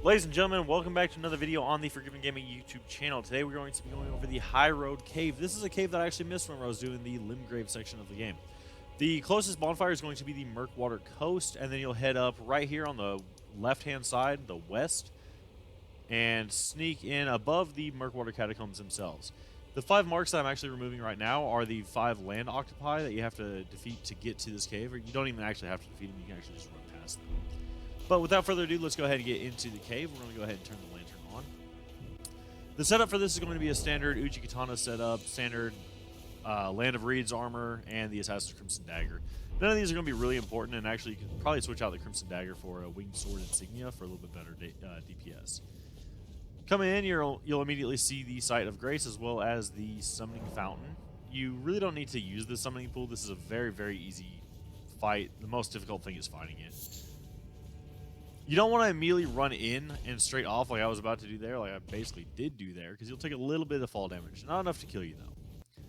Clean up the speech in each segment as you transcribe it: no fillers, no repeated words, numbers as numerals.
Ladies and gentlemen, welcome back to another video on the Forgiven Gaming YouTube channel. Today we're going to be going over the Highroad cave. This is a cave that I actually missed when I was doing the Limgrave section of the game. The closest bonfire is going to be the Murkwater Coast, and then you'll head up right here on the left-hand side, the west, and sneak in above the Murkwater Catacombs themselves. The 5 marks that I'm actually removing right now are the 5 land octopi that you have to defeat to get to this cave, or you don't even actually have to defeat them, you can actually just run past them. But without further ado, let's go ahead and get into the cave. We're going to go ahead and turn the lantern on. The setup for this is going to be a standard Uchi Katana setup, standard Land of Reeds armor, and the Assassin's Crimson Dagger. None of these are going to be really important, and actually you can probably switch out the Crimson Dagger for a Winged Sword Insignia for a little bit better DPS. Coming in, you'll immediately see the Site of Grace as well as the Summoning Fountain. You really don't need to use the Summoning Pool. This is a very, very easy fight. The most difficult thing is finding it. You don't want to immediately run in and straight off like I was about to do there, like I basically did do there, because you'll take a little bit of fall damage. Not enough to kill you, though.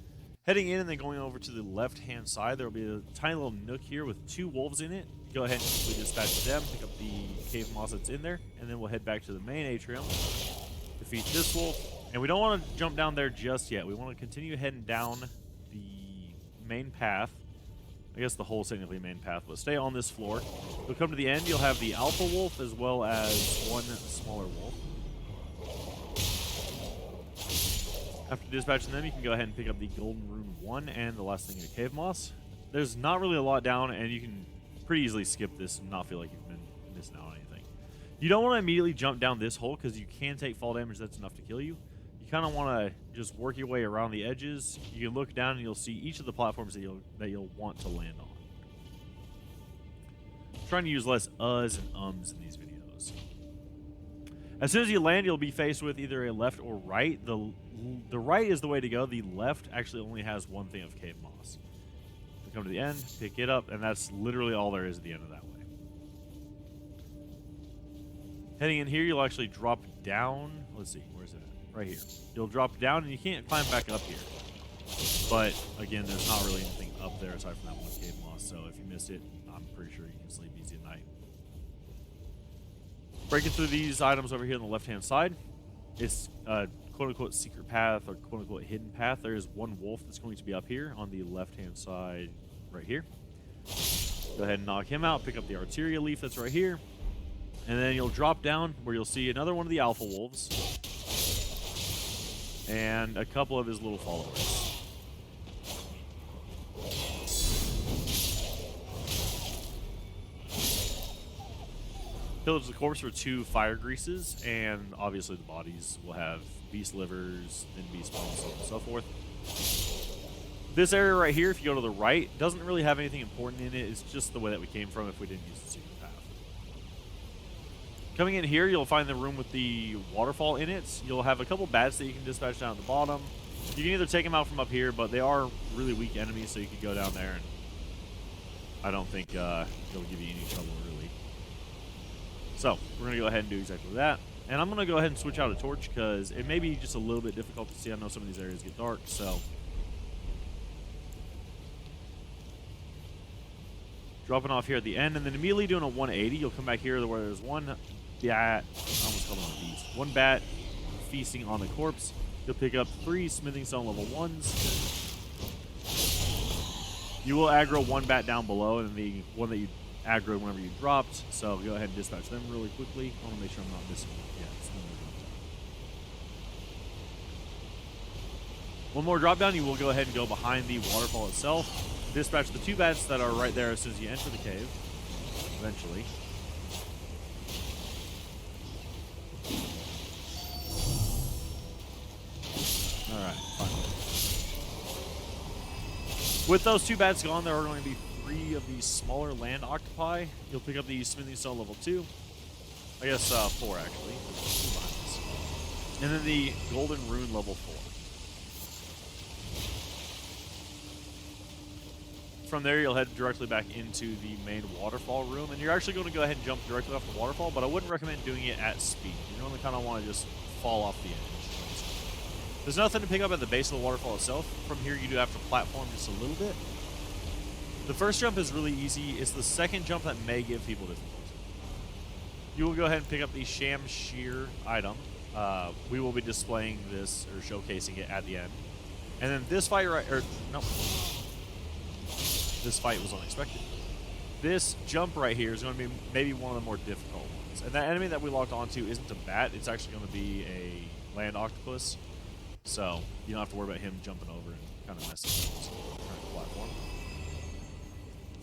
Heading in and then going over to the left-hand side, there will be a tiny little nook here with 2 wolves in it. Go ahead and quickly dispatch them, pick up the cave moss that's in there, and then we'll head back to the main atrium, defeat this wolf. And we don't want to jump down there just yet. We want to continue heading down the main path. I guess the whole technically main path, but stay on this floor. You'll come to the end, you'll have the alpha wolf as well as 1 smaller wolf. After dispatching them, you can go ahead and pick up the Golden Rune 1 and the last thing in Cave Moss. There's not really a lot down, and you can pretty easily skip this and not feel like you've been missing out on anything. You don't want to immediately jump down this hole because you can take fall damage that's enough to kill you. You kind of want to just work your way around the edges. You can look down and you'll see each of the platforms that you'll want to land on. I'm trying to use less uhs and ums in these videos. As soon as you land, you'll be faced with either a left or right. The right is the way to go. The left actually only has 1 thing of cave moss. You come to the end, pick it up, and that's literally all there is at the end of that way. Heading in here, you'll actually drop down. Let's see, where's it at? Right here. You'll drop down, and you can't climb back up here. But, again, there's not really anything up there aside from that 1 cave moss, so if you miss it, I'm pretty sure you can sleep easy at night. Breaking through these items over here on the left-hand side, it's a quote-unquote secret path or quote-unquote hidden path. There is 1 wolf that's going to be up here on the left-hand side right here. Go ahead and knock him out, pick up the Arteria leaf that's right here, and then you'll drop down where you'll see another one of the alpha wolves and a couple of his little followers. Pillage the corpse for 2 fire greases, and obviously the bodies will have beast livers, then beast bones, so on and so forth. This area right here, if you go to the right, doesn't really have anything important in it. It's just the way that we came from if we didn't use the secret path. Coming in here, you'll find the room with the waterfall in it. You'll have a couple bats that you can dispatch down at the bottom. You can either take them out from up here, but they are really weak enemies, so you can go down there, and I don't think they'll give you any trouble, really. So, we're going to go ahead and do exactly that. And I'm going to go ahead and switch out a torch because it may be just a little bit difficult to see. I know some of these areas get dark, so. Dropping off here at the end, and then immediately doing a 180. You'll come back here where there's 1 bat. I almost called him a beast. 1 bat feasting on the corpse. You'll pick up 3 smithing stone level 1s. You will aggro 1 bat down below, and the one that you aggroed whenever you dropped, so go ahead and dispatch them really quickly. I want to make sure I'm not missing one. Yeah, one more drop down, you will go ahead and go behind the waterfall itself. Dispatch the 2 bats that are right there as soon as you enter the cave, eventually. Alright, fine. With those 2 bats gone, there are going to be 3 of these smaller land octopi. You'll pick up the smithing stone level 2. I guess 4 actually. And then the golden rune level 4. From there, you'll head directly back into the main waterfall room, and you're actually going to go ahead and jump directly off the waterfall, but I wouldn't recommend doing it at speed. You only kind of want to just fall off the edge. There's nothing to pick up at the base of the waterfall itself. From here, you do have to platform just a little bit. The first jump is really easy. It's the second jump that may give people difficulty. you will go ahead and pick up the Sham Shear item. We will be displaying this or showcasing it at the end. And then this fight this fight was unexpected. This jump right here is going to be maybe one of the more difficult ones. And that enemy that we locked onto isn't a bat. It's actually going to be a land octopus. So you don't have to worry about him jumping over and kind of messing with the current platform.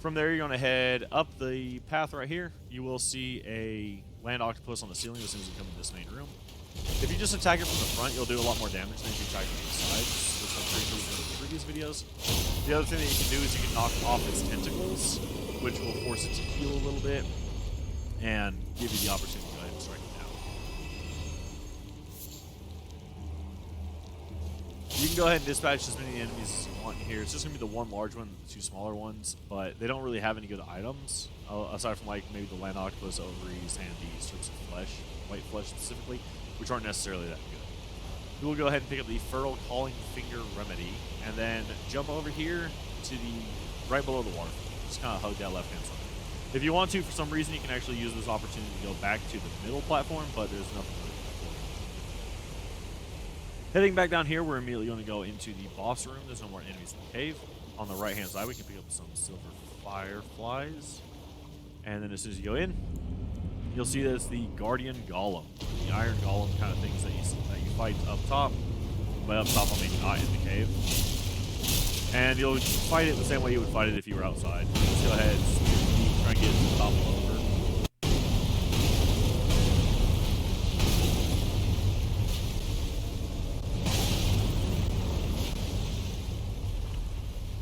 From there, you're going to head up the path right here. You will see a land octopus on the ceiling as soon as you come into this main room. If you just attack it from the front, you'll do a lot more damage than if you attack it from the sides, which I'm pretty sure we've done in previous videos. The other thing that you can do is you can knock off its tentacles, which will force it to heal a little bit and give you the opportunity to go ahead and strike it down. You can go ahead and dispatch as many enemies as you want here. It's just going to be the one large one and the two smaller ones, but they don't really have any good items, aside from like maybe the land octopus, ovaries, and the strips of flesh, white flesh specifically, which aren't necessarily that good. We will go ahead and pick up the Fertile Calling Finger Remedy, and then jump over here to the right below the waterfall. Just kind of hug that left-hand side. If you want to, for some reason, you can actually use this opportunity to go back to the middle platform, but there's nothing really for you. Heading back down here, we're immediately going to go into the boss room. There's no more enemies in the cave. On the right-hand side, we can pick up some silver fireflies. And then as soon as you go in, you'll see that it's the Guardian Golem, the Iron Golem kind of things that you fight up top. But up top, I mean not in the cave. And you'll fight it the same way you would fight it if you were outside. Just go ahead and try and get it to topple over.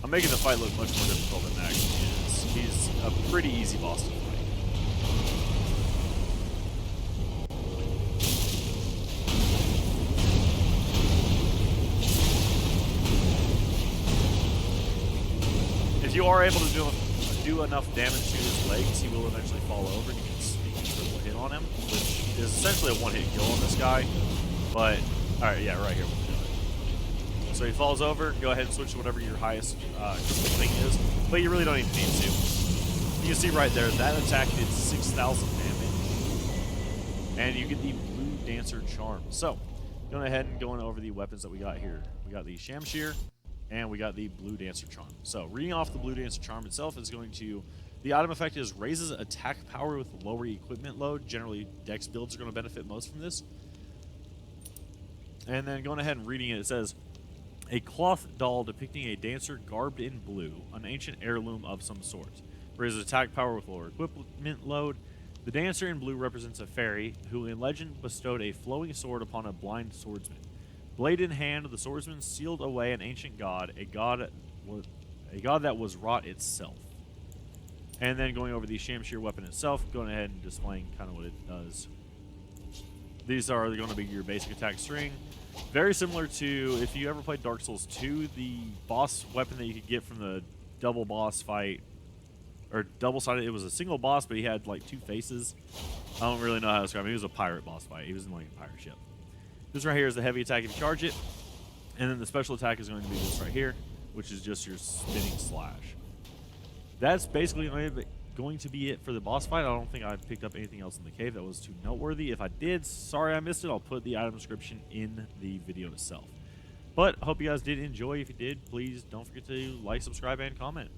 I'm making the fight look much more difficult than it actually is. He's a pretty easy boss to fight. If you are able to do enough damage to his legs, he will eventually fall over and you can sneak a triple hit on him, which is essentially a one-hit kill on this guy. But, alright, yeah, right here we'll do it. So he falls over, go ahead and switch to whatever your highest critical thing is, but you really don't even need to. You can see right there, that attack did 6,000 damage. And you get the Blue Dancer Charm. So, going ahead and going over the weapons that we got here. We got the Sham Shear, and we got the Blue Dancer Charm. So, reading off the Blue Dancer Charm itself is going to... The item effect is raises attack power with lower equipment load. Generally, Dex builds are going to benefit most from this. And then going ahead and reading it, it says, a cloth doll depicting a dancer garbed in blue, an ancient heirloom of some sort. Raises attack power with lower equipment load. The dancer in blue represents a fairy who in legend bestowed a flowing sword upon a blind swordsman. Blade in hand, the swordsman sealed away an ancient god, a god that was rot itself. And then going over the Sham Shear weapon itself, going ahead and displaying kind of what it does. These are going to be your basic attack string. Very similar to, if you ever played Dark Souls 2, the boss weapon that you could get from the double boss fight, or double-sided, it was a single boss, but he had like two faces. I don't really know how to describe him. He was a pirate boss fight. He was in like a pirate ship. This right here is the heavy attack if you charge it, and then the special attack is going to be this right here, which is just your spinning slash. That's basically going to be it for the boss fight. I don't think I picked up anything else in the cave that was too noteworthy. If I did, sorry I missed it. I'll put the item description in the video itself. But I hope you guys did enjoy. If you did, please don't forget to like, subscribe, and comment.